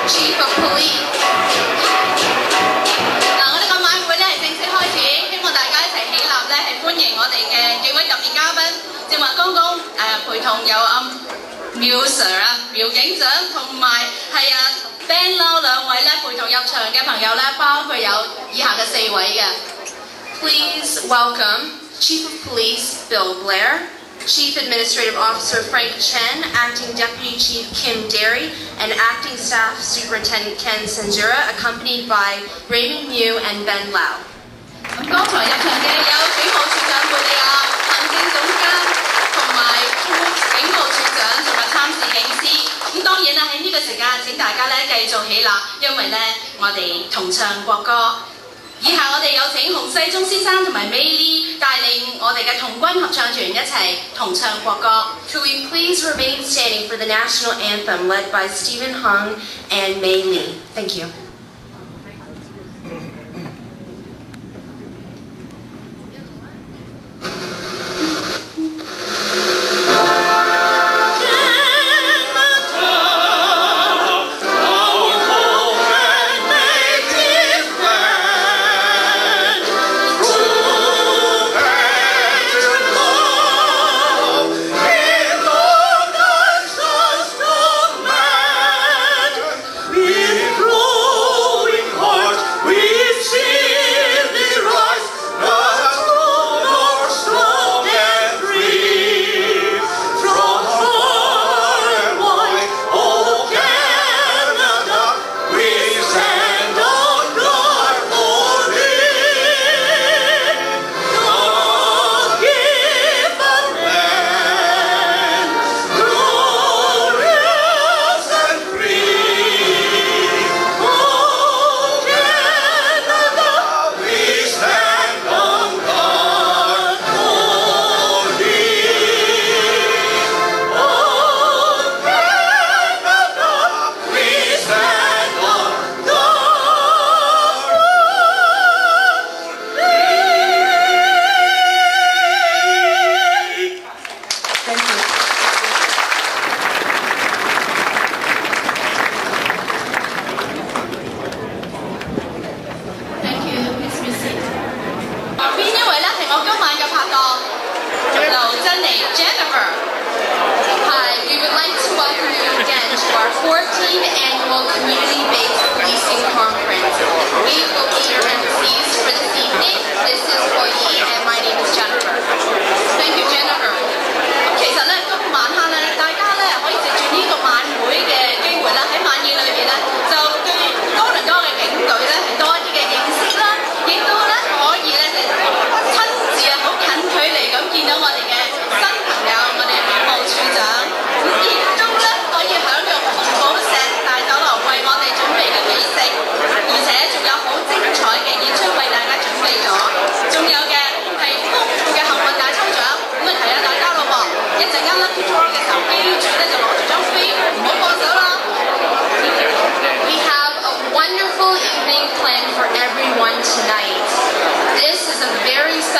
Chief of Police。我哋個晚會咧係正式開始，希望大家一齊起立咧係歡迎我哋嘅幾位特別嘉賓。正話剛剛陪同有苗 Sir 苗警長同埋係Ben Lau 兩位咧陪同入場嘅朋友咧，包括有以下嘅4位嘅。Please welcome Chief of Police Bill Blair, Chief Administrative Officer Frank Chen, Acting Deputy Chief Kim Derry, and Acting Staff Superintendent Ken Sanjura, accompanied by Raymond Mew and Ben Lau。咁剛才入場嘅有警務處長貝利亞、行政總監同埋警務處長同埋參事警司。咁當然啦，喺呢個時間請大家咧繼續起立，因為咧我哋同唱國歌。以下我哋有請洪世忠先生同埋 May Lee 帶領我哋嘅童軍合唱團一齊同唱國歌。Could we please remain standing for the national anthem led by Stephen Hung and May Lee? Thank you.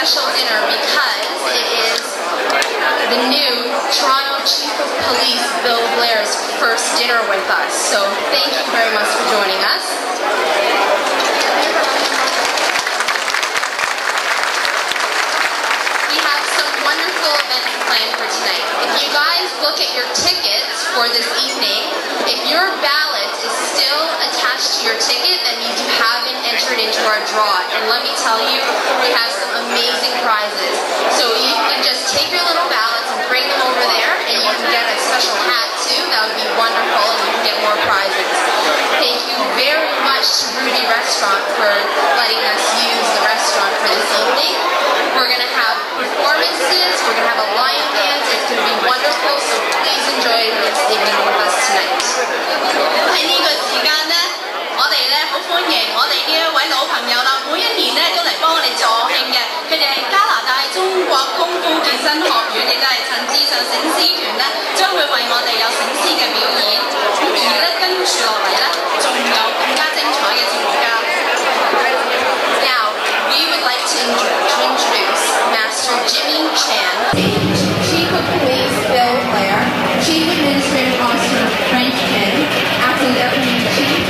Special dinner because it is the new Toronto Chief of Police Bill Blair's first dinner with us. So thank you very much for joining us. We have some wonderful events planned for tonight. If you guys look at your tickets for this evening, if your ballot is still attached to your ticket, then you haven't entered into our draw. And let me tell you, we have some amazing prizes. So you can just take your little ballots and bring them over there, and you can get a special hat too. That would be wonderful, and you can get more prizes. Thank you very much to Rudy Restaurant for letting us use the restaurant for this evening. We're going to have performances, we're going to have a lion dance, it's going to be wonderful, so please enjoy this evening with us tonight. 喺呢個時間呢，我哋咧好歡迎我哋呢一位老朋友啦，每一年咧都嚟幫我哋助慶嘅，佢哋係加拿大中國功夫健身學院，亦都係陳志上醒獅團咧，將會為我哋有醒獅嘅表演。咁而咧跟住落嚟咧，仲有更加精彩嘅節目㗎。Now we would like to introduce Master Jimmy Chan, Chief of Police Bill Blair, Chief Administrative Officer Frank Chen, Acting Deputy Chief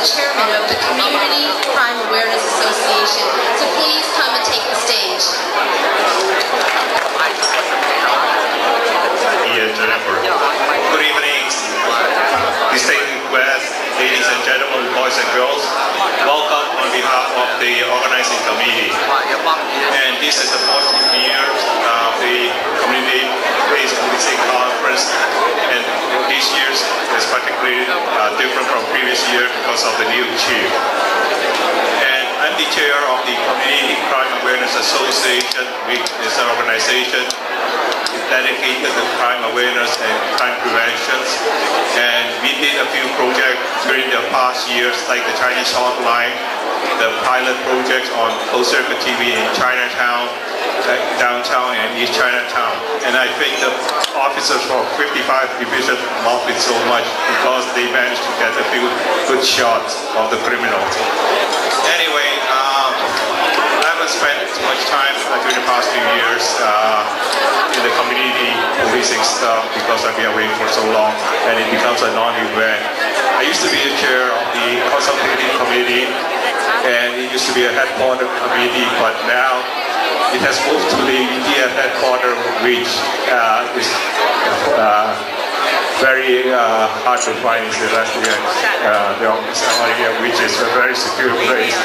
chairman of the Community Crime Awareness Association. So please come and take the stage. Jennifer. Good evening, distinguished guests, ladies and gentlemen, boys and girls. Welcome on behalf of the organizing committee. And this is the 14th year of the community-based policing conference. And this year is particularly different from previous year because of the new chief. And I'm the chair of the Community Crime Awareness Association, which is an organization dedicated to crime awareness and crime prevention. And we did a few projects during the past years, like the Chinese hotline, the pilot projects on closed-circuit TV in Chinatown, downtown and East Chinatown. And I think the officers from 55 Division loved it so much because they managed to get a few good shots of the criminals. Anyway, I haven't spent too much time during the past few years in the community policing stuff because I've been away for so long and it becomes a non-event. I used to be the chair of the consultative committee and it used to be a headquarter committee, but now it has moved to the EDF headquarter, which is very hard to find in Celestia, the office area, which is a very secure place,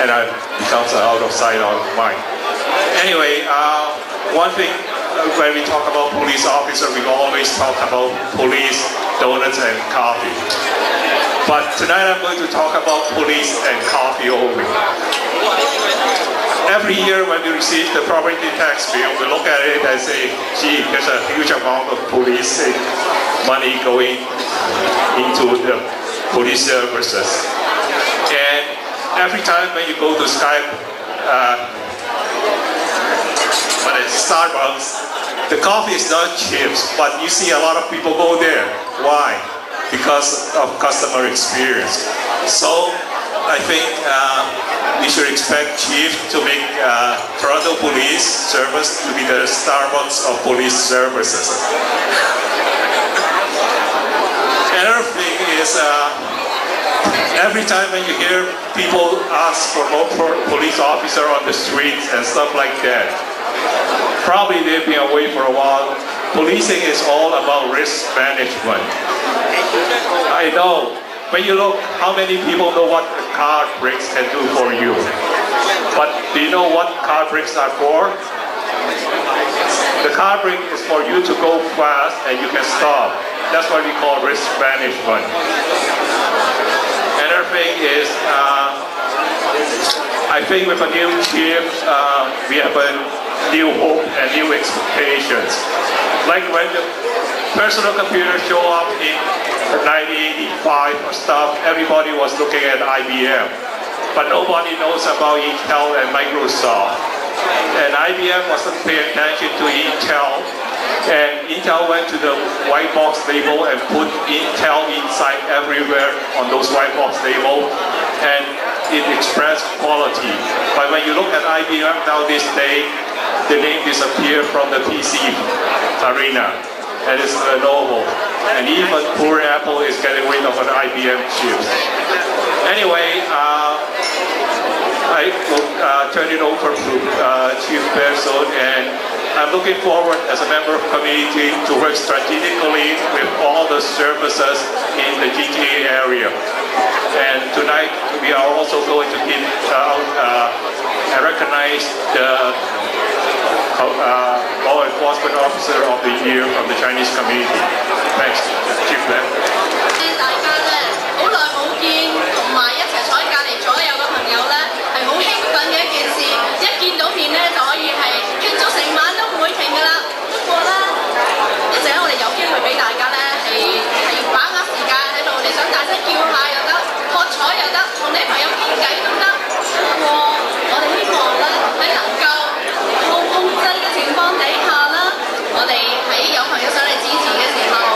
and it becomes out of sight, out of mind. Anyway, one thing when we talk about police officer, we always talk about police, donuts, and coffee. But tonight I'm going to talk about police and coffee only. Every year when we receive the property tax bill, we look at it and say, gee, there's a huge amount of policing money going into the police services. And every time when you go to Starbucks, the coffee is not cheap, but you see a lot of people go there. Why? Because of customer experience. So I think we should expect Chief to make Toronto Police Service to be the Starbucks of police services. Another thing is every time when you hear people ask for more police officer on the streets and stuff like that, probably they've been away for a while. Policing is all about risk management. I know. When you look, how many people know what the car brakes can do for you? But do you know what car brakes are for? The car brake is for you to go fast and you can stop. That's what we call risk management. Another thing is, I think with a new chief, we have a new hope and new expectations. Like when the personal computers show up in 1985 or stuff, everybody was looking at IBM. But nobody knows about Intel and Microsoft. And IBM wasn't paying attention to Intel. And Intel went to the white box label and put Intel inside everywhere on those white box labels. And it expressed quality. But when you look at IBM now this day, the name disappeared from the PC arena. And it's Lenovo. And even poor Apple is getting rid of an IBM chip. Anyway, I will turn it over to Chief Person, and I'm looking forward as a member of the community to work strategically with all the services in the GTA area. And tonight we are also going to give out and recognize the Law Enforcement Officer of the Year from the Chinese community. Thanks, Chief Ben. 大家咧好耐冇見，同埋一齊坐喺隔離左右嘅朋友咧，係好興奮嘅一件事。一見到面咧就可以係傾咗成晚都唔會停㗎啦。不過咧，一陣間我哋有機會俾大家咧係把握時間喺度，你想大聲叫下又得，喝彩又得，同你朋友傾偈都得。不過我哋希望咧喺能夠控制嘅情況底下啦，我哋喺有朋友上嚟支持嘅時候。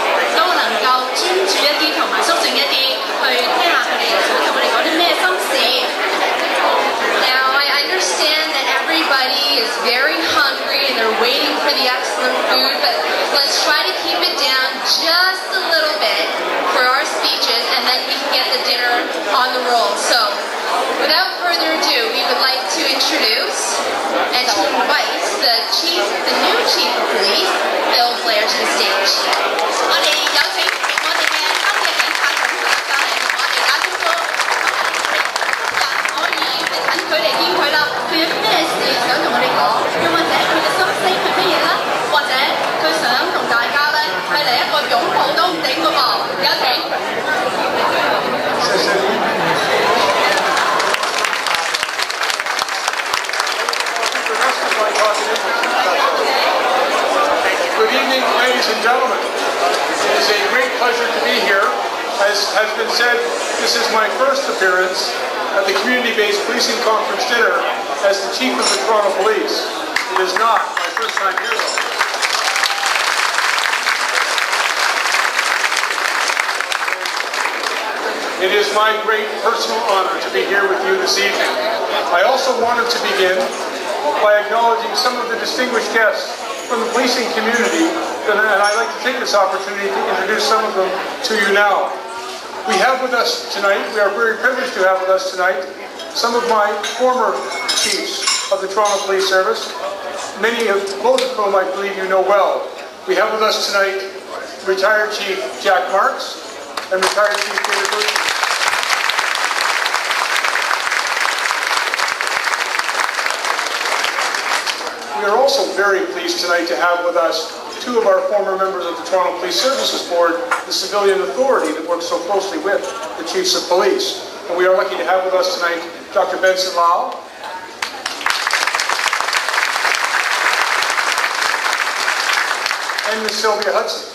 a great pleasure to be here. As has been said, this is my first appearance at the Community-Based Policing Conference dinner as the Chief of the Toronto Police. It is not my first time here, though. It is my great personal honor to be here with you this evening. I also wanted to begin by acknowledging some of the distinguished guests from the policing community, and I'd like to take this opportunity to introduce some of them to you now. We have with us tonight, we are very privileged to have with us tonight, some of my former chiefs of the Toronto Police Service, both of whom I believe you know well. We have with us tonight retired Chief Jack Marks and retired Chief David Burton. We are also very pleased tonight to have with us two of our former members of the Toronto Police Services Board, the civilian authority that works so closely with the Chiefs of Police. And we are lucky to have with us tonight Dr. Benson Lau and Ms. Sylvia Hudson.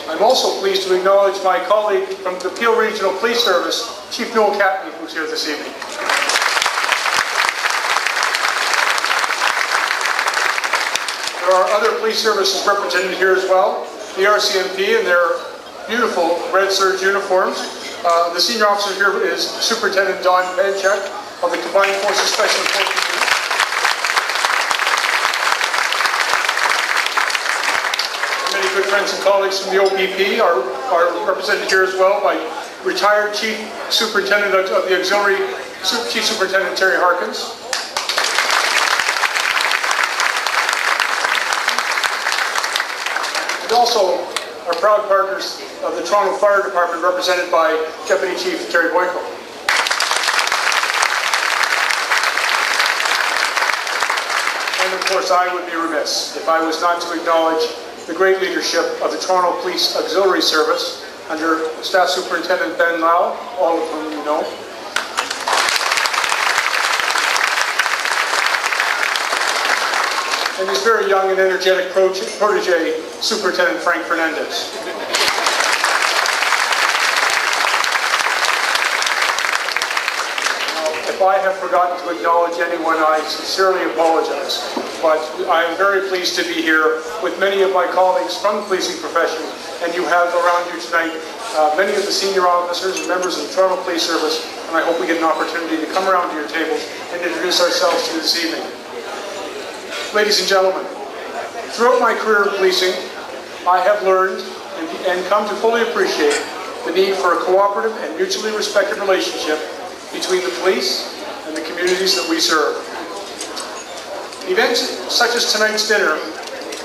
I'm also pleased to acknowledge my colleague from the Peel Regional Police Service, Chief Noel Catney, who's here this evening. There are other police services represented here as well. The RCMP in their beautiful red serge uniforms. The senior officer here is Superintendent Don Benchek of the Combined Forces Special Enforcement Unit. Many good friends and colleagues from the OPP are represented here as well by retired Chief Superintendent of the Auxiliary, Chief Superintendent Terry Harkins. And also our proud partners of the Toronto Fire Department represented by Deputy Chief Terry Boyko. And of course I would be remiss if I was not to acknowledge the great leadership of the Toronto Police Auxiliary Service under Staff Superintendent Ben Lau, all of whom you know. And his very young and energetic protege, Superintendent Frank Fernandez. If I have forgotten to acknowledge anyone, I sincerely apologize. But I am very pleased to be here with many of my colleagues from the policing profession, and you have around you tonight many of the senior officers and members of the Toronto Police Service, and I hope we get an opportunity to come around to your tables and introduce ourselves to you this evening. Ladies and gentlemen, throughout my career in policing, I have learned and come to fully appreciate the need for a cooperative and mutually respected relationship between the police and the communities that we serve. Events such as tonight's dinner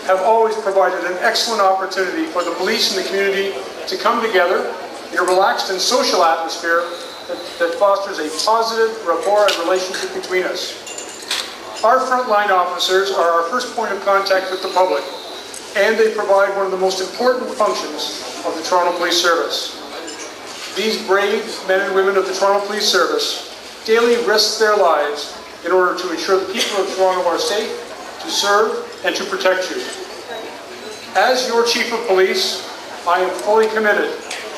have always provided an excellent opportunity for the police and the community to come together in a relaxed and social atmosphere that fosters a positive rapport and relationship between us. Our frontline officers are our first point of contact with the public, and they provide one of the most important functions of the Toronto Police Service. These brave men and women of the Toronto Police Service daily risk their lives in order to ensure the people of Toronto are safe, to serve, and to protect you. As your Chief of Police, I am fully committed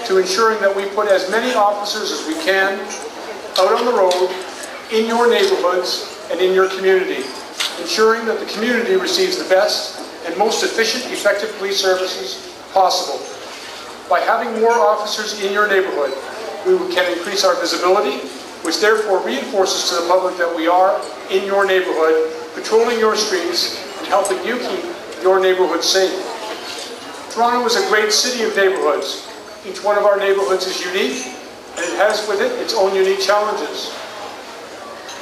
to ensuring that we put as many officers as we can out on the road, in your neighborhoods, and in your community, ensuring that the community receives the best and most efficient, effective police services possible. By having more officers in your neighborhood, we can increase our visibility, which therefore reinforces to the public that we are in your neighborhood, patrolling your streets, and helping you keep your neighborhood safe. Toronto is a great city of neighborhoods. Each one of our neighborhoods is unique, and it has with it its own unique challenges.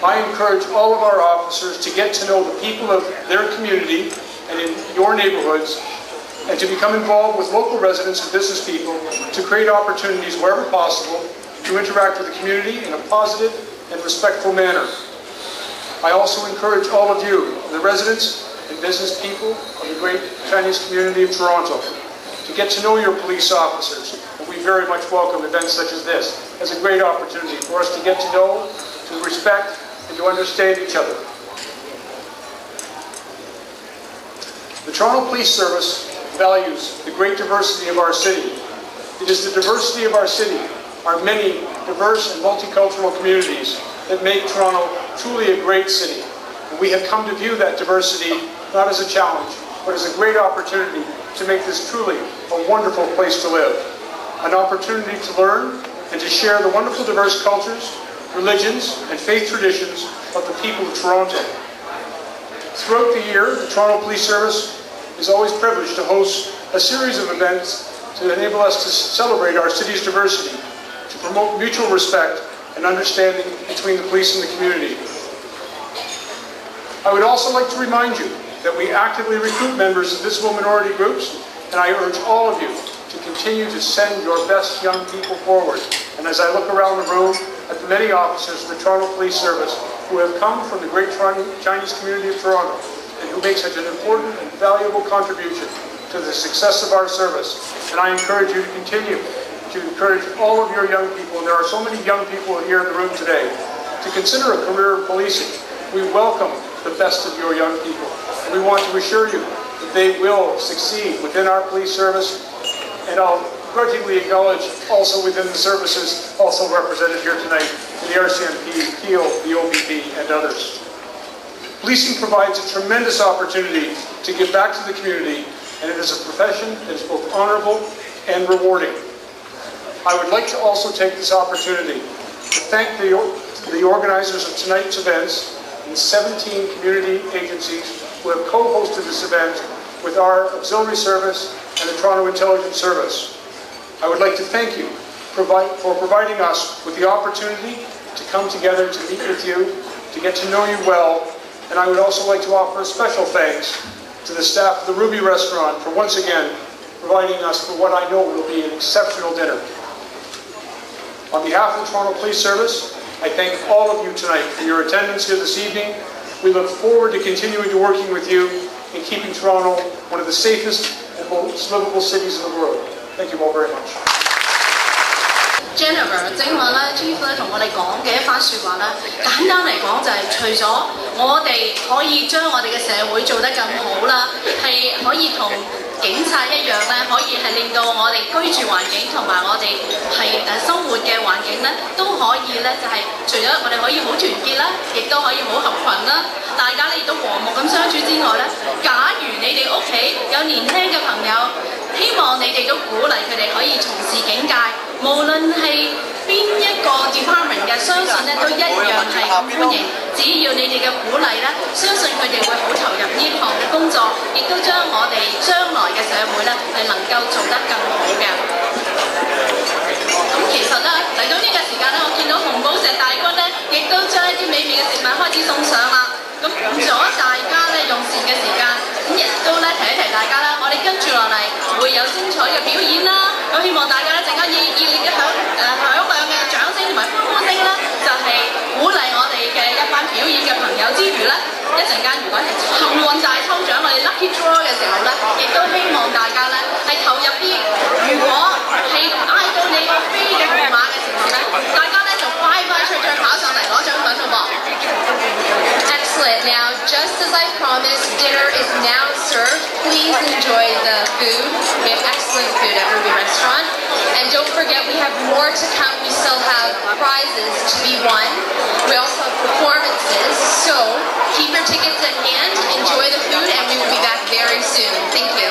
I encourage all of our officers to get to know the people of their community and in your neighborhoods, and to become involved with local residents and business people to create opportunities wherever possible to interact with the community in a positive and respectful manner. I also encourage all of you, the residents and business people of the great Chinese community of Toronto, to get to know your police officers. And we very much welcome events such as this as a great opportunity for us to get to know, to respect, and to understand each other. The Toronto Police Service values the great diversity of our city. It is the diversity of our city, our many diverse and multicultural communities, that make Toronto truly a great city. And we have come to view that diversity not as a challenge, but as a great opportunity to make this truly a wonderful place to live. An opportunity to learn and to share the wonderful diverse cultures, religions, and faith traditions of the people of Toronto. Throughout the year, the Toronto Police Service is always privileged to host a series of events to enable us to celebrate our city's diversity, to promote mutual respect and understanding between the police and the community. I would also like to remind you that we actively recruit members of visible minority groups, and I urge all of you to continue to send your best young people forward. And as I look around the room at the many officers of the Toronto Police Service who have come from the great Chinese community of Toronto and who make such an important and valuable contribution to the success of our service, and I encourage you to continue to encourage all of your young people, and there are so many young people here in the room today, to consider a career in policing. We welcome the best of your young people. We want to assure you that they will succeed within our police service, and I'll grudgingly acknowledge also within the services also represented here tonight, the RCMP, Peel, the OPP, and others. Policing provides a tremendous opportunity to give back to the community, and it is a profession that is both honorable and rewarding. I would like to also take this opportunity to thank the organizers of tonight's events and 17 community agencies who have co-hosted this event with our auxiliary service and the Toronto Intelligence Service. I would like to thank you for providing us with the opportunity to come together to meet with you, to get to know you well, and I would also like to offer a special thanks to the staff of the Ruby Restaurant for once again providing us for what I know will be an exceptional dinner. On behalf of the Toronto Police Service, I thank all of you tonight for your attendance here this evening. We look forward to continuing to working with you in keeping Toronto one of the safest and most livable cities in the world. Thank you all very much. Jennifer 正話咧 ，Chief 咧同我哋講嘅一番説話咧，簡單嚟講就係除咗我哋可以將我哋嘅社會做得更好啦，係可以同警察一樣咧，可以係令到我哋居住環境同埋我哋係生活嘅環境咧，都可以咧就係、除咗我哋可以好團結啦，亦都可以好合群啦，大家咧亦都和睦咁相處之外咧，假如你哋屋企有年輕嘅朋友，希望你哋都鼓勵佢哋可以從事警界。無論係邊一個 department 嘅，相信咧都一樣係歡迎。只要你哋嘅鼓勵咧，相信佢哋會好投入呢項嘅工作，亦都將我哋將來嘅社會咧係能夠做得更好嘅。咁其實咧嚟到呢個時間咧，我見到紅寶石大軍咧，亦都將一啲美味嘅食物開始送上啦。咁唔阻大家咧用膳嘅時間，咁亦都咧提一提大家啦，我哋跟住落嚟會有精彩嘅表演啦。咁希望大家咧陣間以熱烈嘅響亮嘅掌聲同埋歡呼聲啦，就係、鼓勵我哋嘅一班表演嘅朋友之餘咧，一陣間如果係幸運大抽獎我哋 lucky draw 嘅時候咧，亦都希望大家咧係投入啲。如果係嗌到你個飛嘅號碼嘅時候咧，大家咧就快脆跑上嚟攞獎品好噃。Excellent. Now, just as I promised, dinner is now served. Please enjoy the food. We have excellent food at Ruby Restaurant. And don't forget, we have more to come. We still have prizes to be won. We also have performances. So, keep your tickets at hand, enjoy the food, and we will be back very soon. Thank you.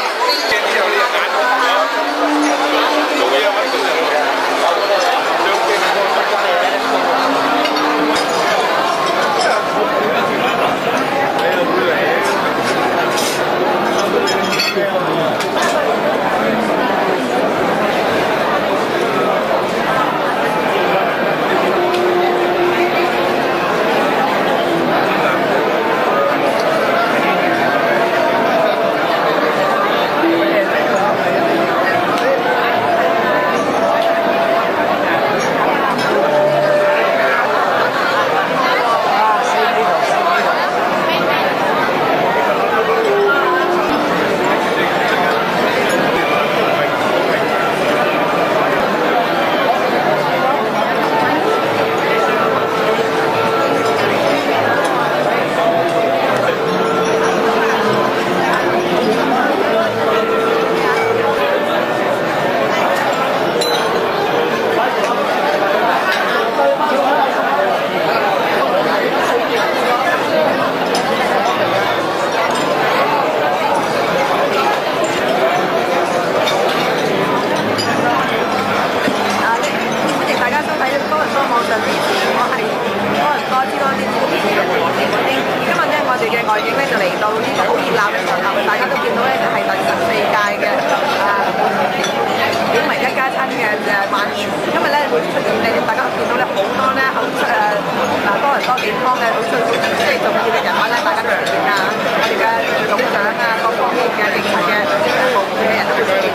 外景咧就嚟到呢個好熱鬧嘅場合，大家都見到咧就係第14屆嘅警民一家親嘅晚宴。因為咧出現大家見到咧好多咧多倫多警方嘅好即係重要嘅人物咧，大家都出現啊！我哋嘅總長啊，各方面嘅警察嘅部門嘅人都會出現。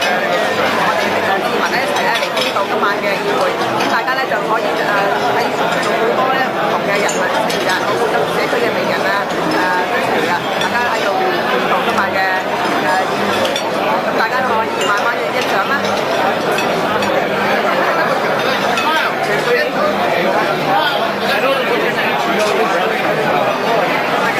我哋市民咧一齊咧嚟到今晚嘅議會，咁大家咧就可以喺做好多咧唔同嘅人物出現㗎，好多社區嘅名人啊都出現㗎，大家喺度歡度今晚嘅議會，咁大家都可以慢慢嘅欣賞啦。大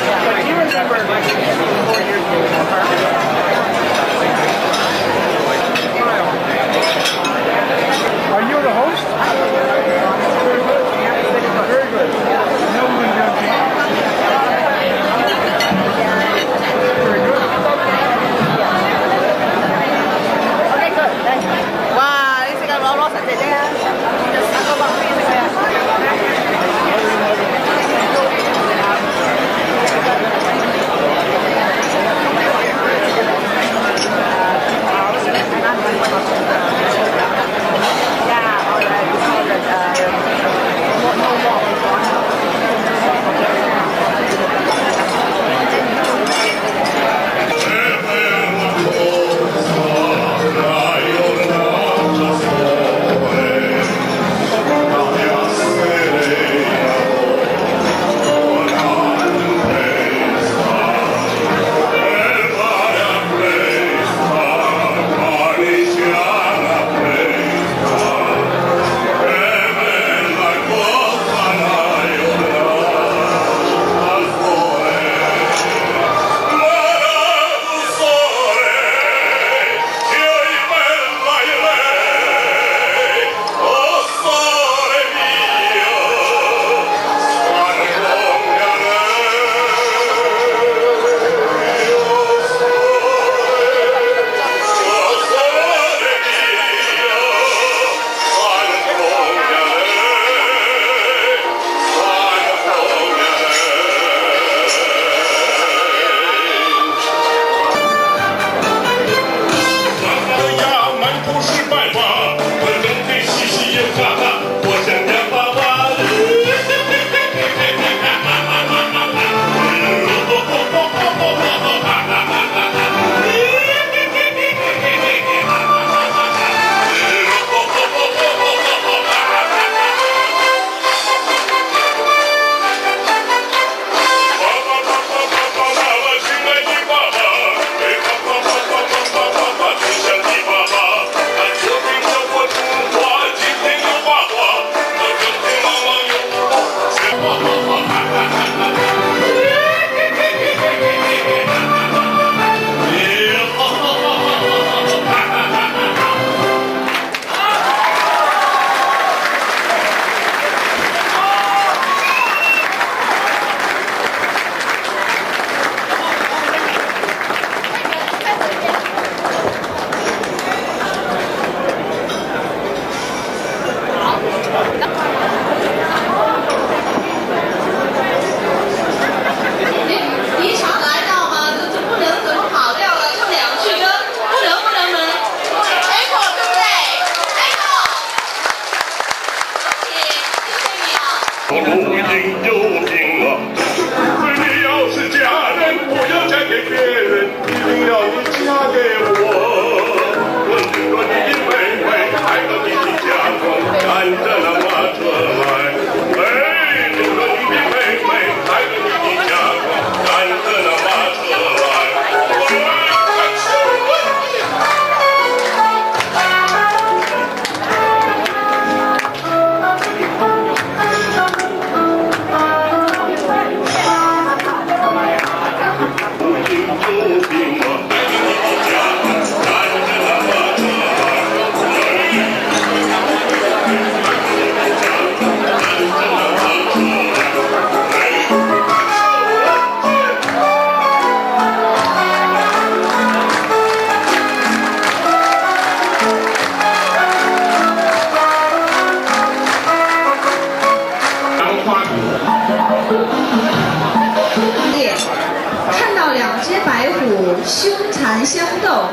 凶残相斗，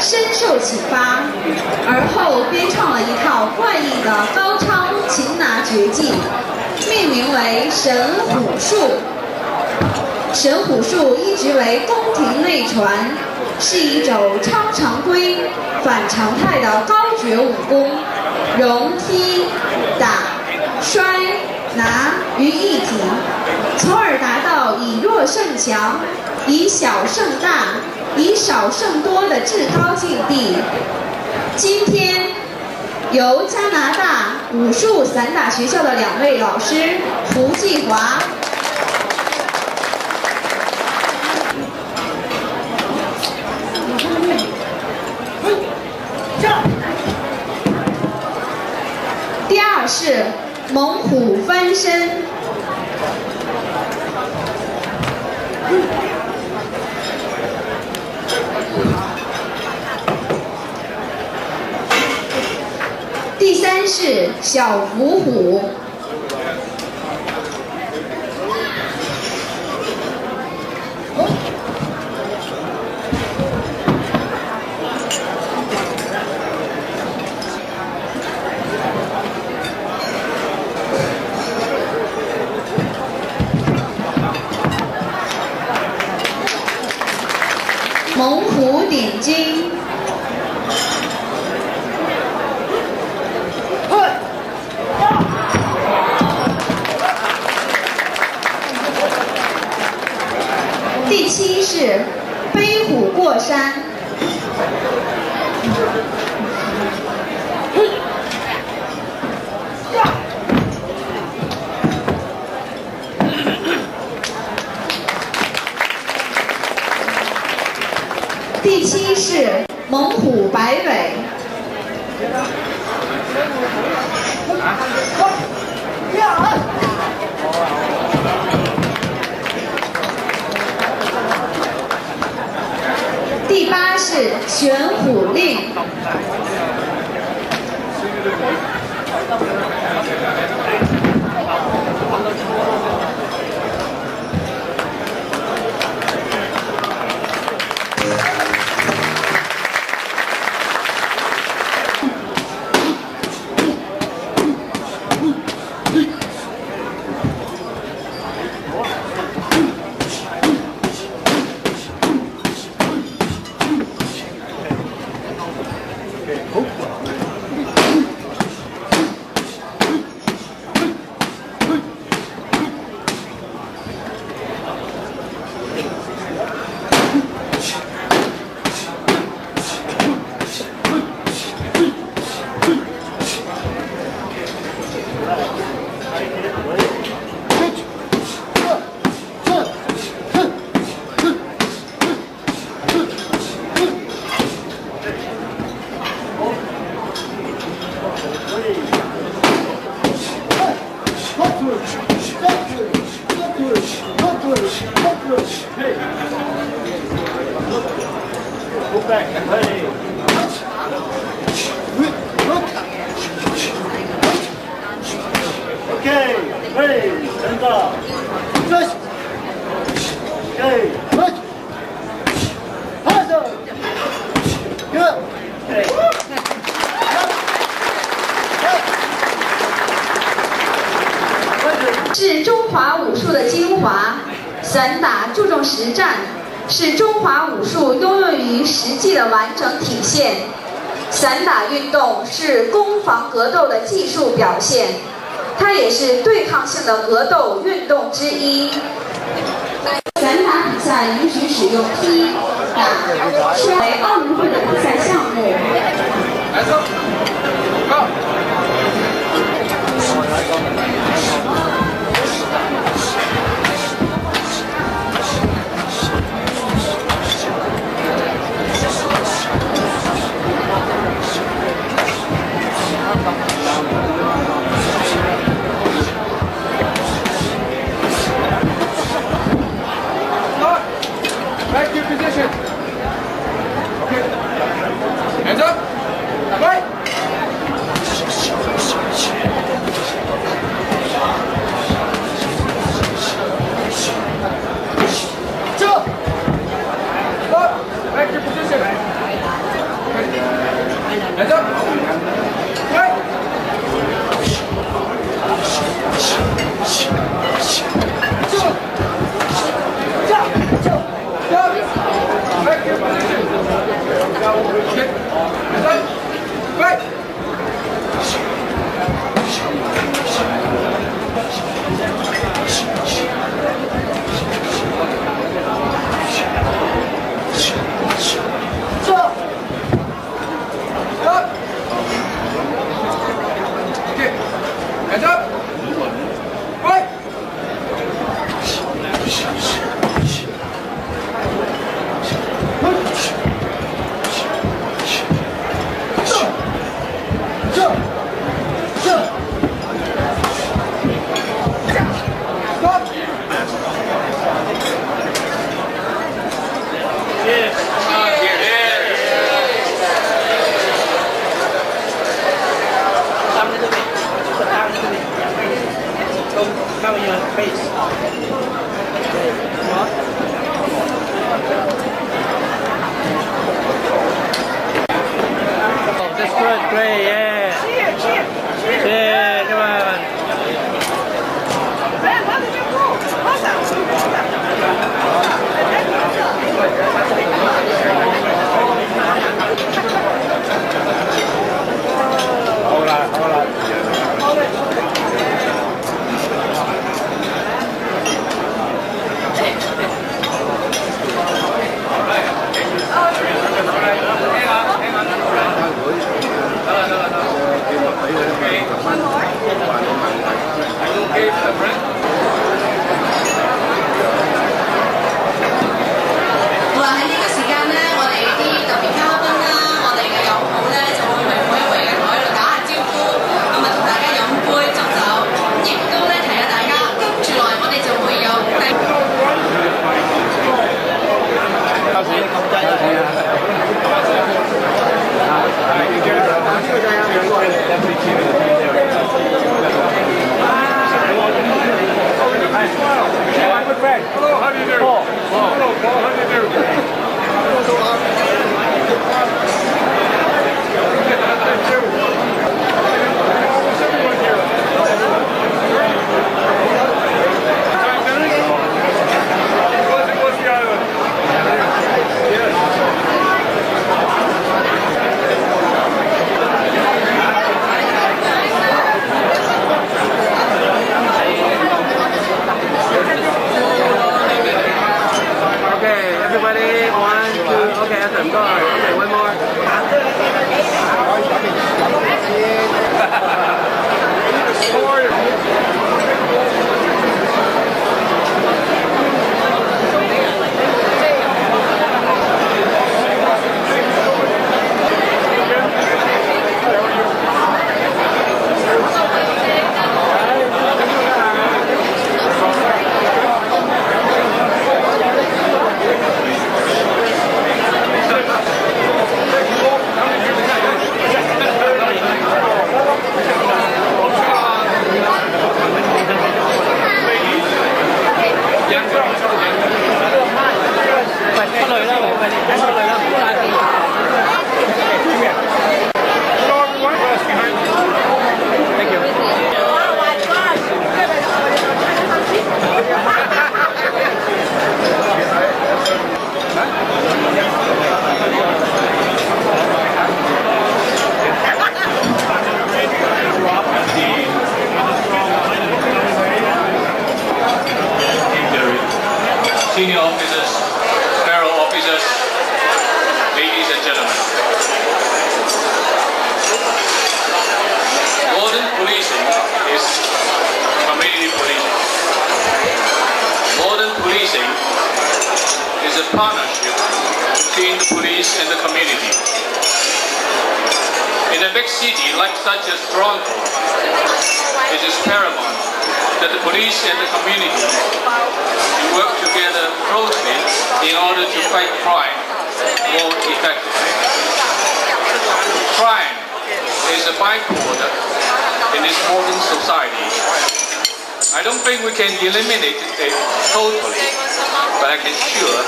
深受启发，而后编创了一套怪异的高超擒拿绝技，命名为神虎术。神虎术一直为宫廷内传，是一种超常规、反常态的高绝武功，融踢、打、摔、拿于一体，从而达到以弱胜强、以小胜大、以少胜多的至高境地。今天，由加拿大武术散打学校的2位老师胡继华。第2是猛虎翻身。第3是小伏虎。猛虎顶筋。第7是飞虎过山。第7是猛虎摆尾。第8是玄虎令。是中华武术的精华，散打注重实战，是中华武术应用于实际的完整体现。散打运动是攻防格斗的技术表现，它也是对抗性的格斗运动之一。散打比赛允许使用踢、打、摔为奥运会的比赛项目。Back to your position. Okay. Hands up. Right. Jump. Up. Everybody, 1, 2, okay, after I'm gone. Okay, one more. Senior officers, fellow officers, ladies and gentlemen. Modern policing is community policing. Modern policing is a partnership between the police and the community. In a big city like such as Toronto, it is paramount that the police and the community work together closely in order to fight crime more effectively. Crime is a byproduct in this modern society. I don't think we can eliminate it totally, but I can sure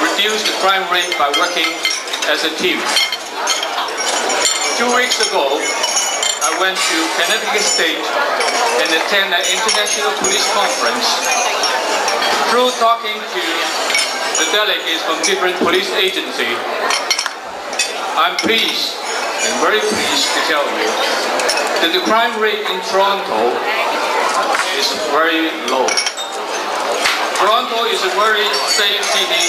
reduce the crime rate by working as a team. 2 weeks ago, I went to Connecticut State and attended an international police conference. Through talking to the delegates from different police agencies, I'm pleased and very pleased to tell you that the crime rate in Toronto is very low. Toronto is a very safe city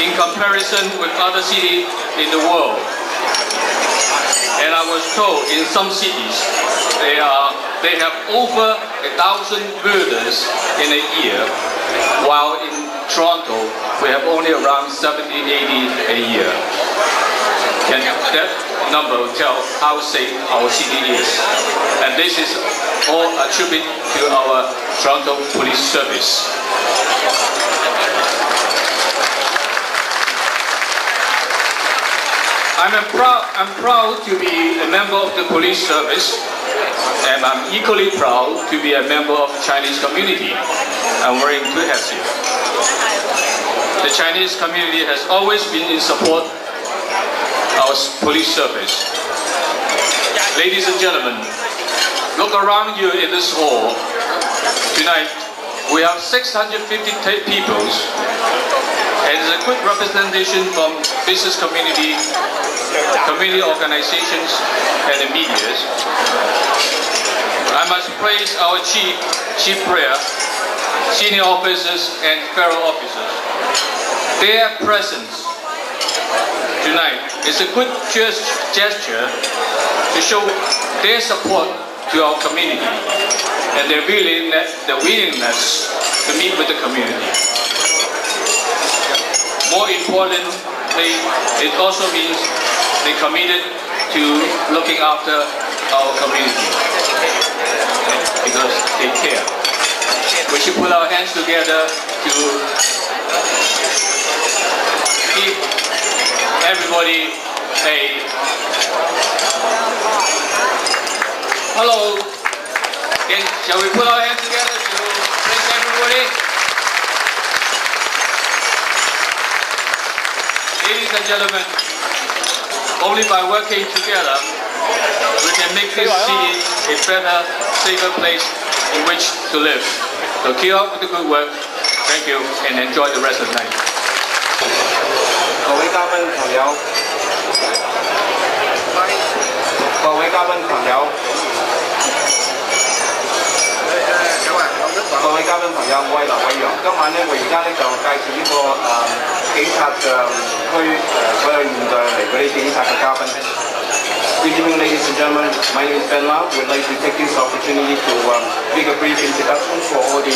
in comparison with other cities in the world. And I was told in some cities they have over 1,000 murders in a year, while in Toronto we have only around 70, 80 a year. Can that number tell how safe our city is? And this is all attributed to our Toronto Police Service. I'm proud to be a member of the police service, and I'm equally proud to be a member of the Chinese community. I'm very enthusiastic. The Chinese community has always been in support of our police service. Ladies and gentlemen, look around you in this hall. Tonight, we have 650 people, and it's a good representation from business community, community organizations, and the media. I must praise our chief prayer, senior officers, and fellow officers. Their presence tonight is a good gesture to show their support to our community and their willingness to meet with the community. More importantly, it also means they're committed to looking after our community because they care. We should put our hands together to give everybody a hello. Again, shall we put our hands together to thank everybody? Ladies and gentlemen, only by working together we can make this city a better, safer place in which to live. So keep up with the good work. Thank you and enjoy the rest of the night. 各位嘉賓朋友，各位嘉賓朋友，我係劉偉陽。今晚咧，我而家咧就介紹呢個警察區所有現在嚟嗰啲警察嘅嘉賓。Good evening, ladies and gentlemen. My name is Ben Lau. We'd like to take this opportunity to make a brief introduction for all the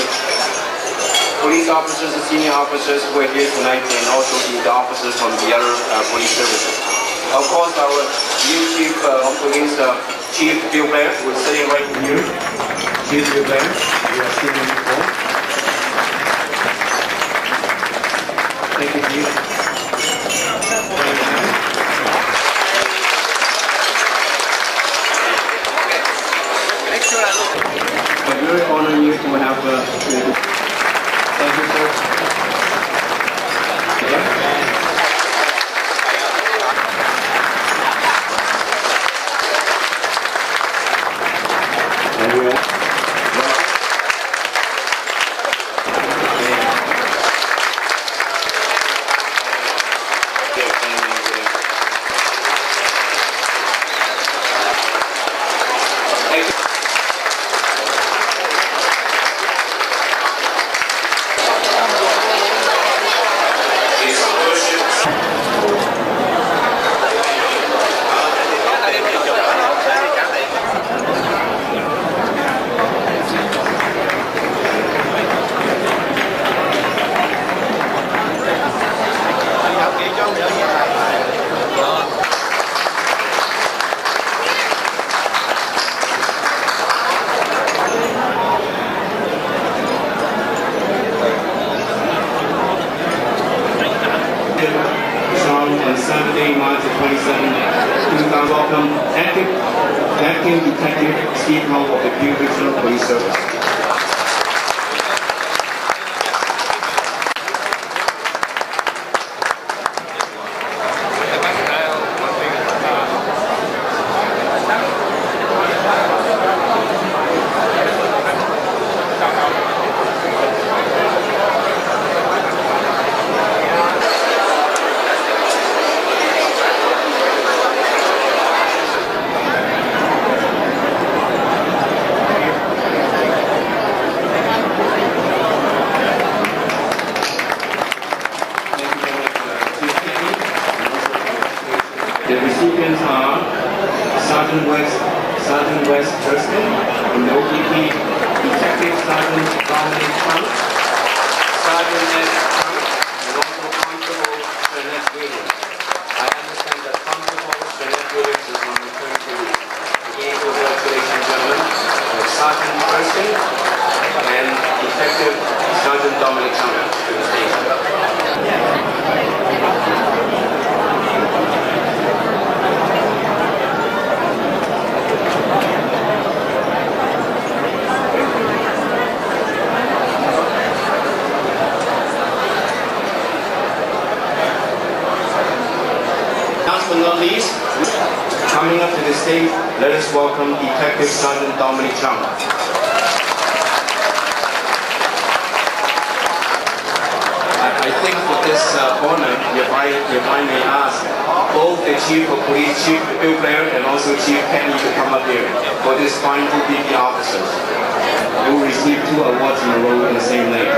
police officers and senior officers who are here tonight, and also the officers from the other police services. Of course, our new Chief of Police, Chief Bill Blair, who is sitting right here. Chief Bill Blair, we have seen him before. Thank you, Chief. I'm very honored you to have thank you, sir. On Saturday, March 27, 2000, welcome Acting Detective Steve Hall of the Peel Regional Police Service. The recipients are Sergeant West Thurston from the OPP, Detective Sergeant Dominic Trump, Sergeant Ned Trump, and also Constable Jeanette Williams. I understand that Constable Jeanette Williams is on maternity leave. Again, congratulations, gentlemen. Sergeant Thurston and Detective Sergeant Dominic Trump to the stage. Last but not least, coming up to the stage, let us welcome Detective Sergeant Dominic Chung. I think for this honor, if I may ask, both the Chief of Police, Chief Bill Blair, and also Chief Kenny to come up here for this fine OPP officers who received 2 awards in a row in the same night.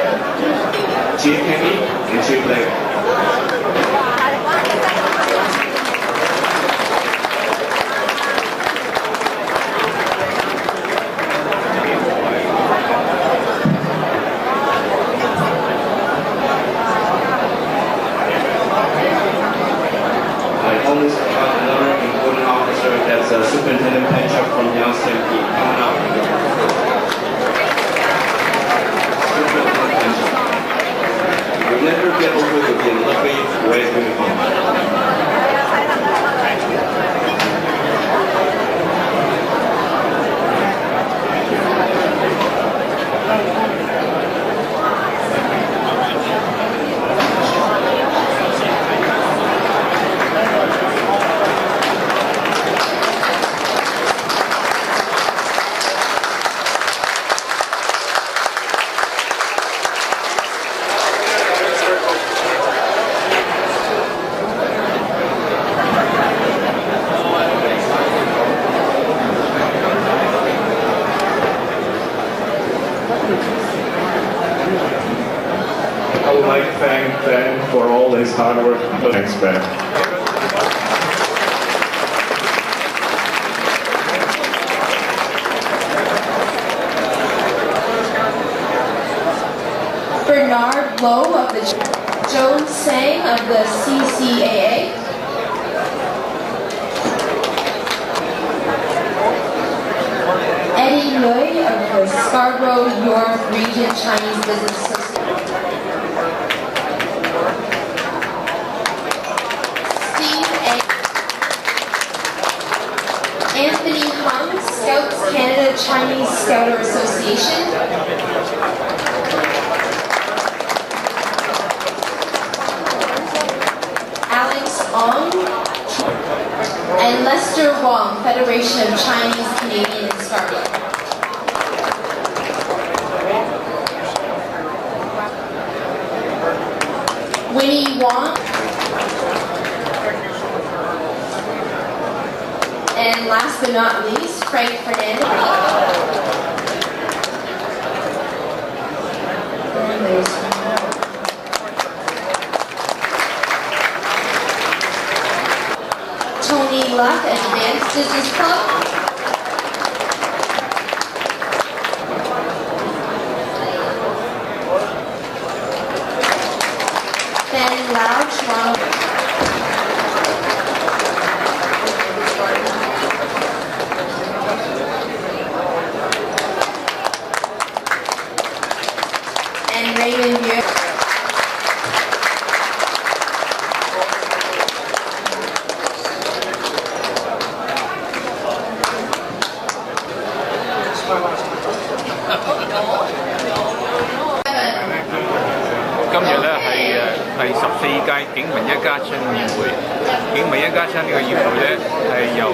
Chief Kenny and Chief Blair. Another important officer, that's Superintendent Penchuk from Young Stampede. Come on up. Superintendent Penchuk. You'll never get over the lovely red uniform. all his hard work. Thanks, Ben. Bernard Lowe of the Joan Sang of the CCAA. Eddie Lui of the Scarborough York Region Chinese Business Association. Steve A. Anthony Hung, Scouts Canada Chinese Scouter Association. And Lester Wong, Federation of Chinese Canadian in Scarborough. Winnie Wong. And last but not least, Frank Fernandez. And there's Tony Luck, Advanced Business Club. Ben Lau, Toronto. And Raymond Muir.今日咧係第14屆警民一家親議會。警民一家親呢個議會咧係由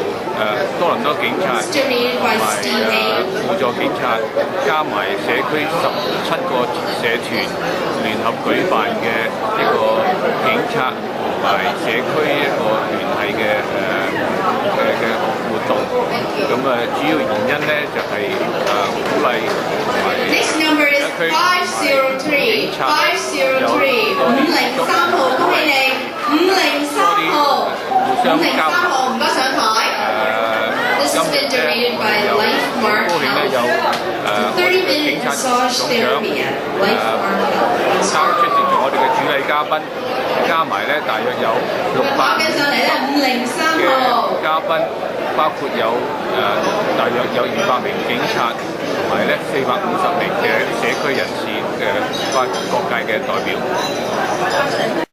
多倫多警察同埋輔助警察加埋社區17個社團聯合舉辦嘅一個警察同埋社區一個聯繫嘅活動。咁主要原因咧就係鼓勵同埋社區警察有多啲503號，恭喜你！503號，互相交流。唔該上台。This has been donated by LifeMark Health. 30-minute massage therapy at LifeMark Health. 出席咗我哋嘅主禮嘉賓，加埋咧大約有600名嘅嘉賓，包括有大約有200名警察，同埋咧450名嘅社區人士嘅各界嘅代表。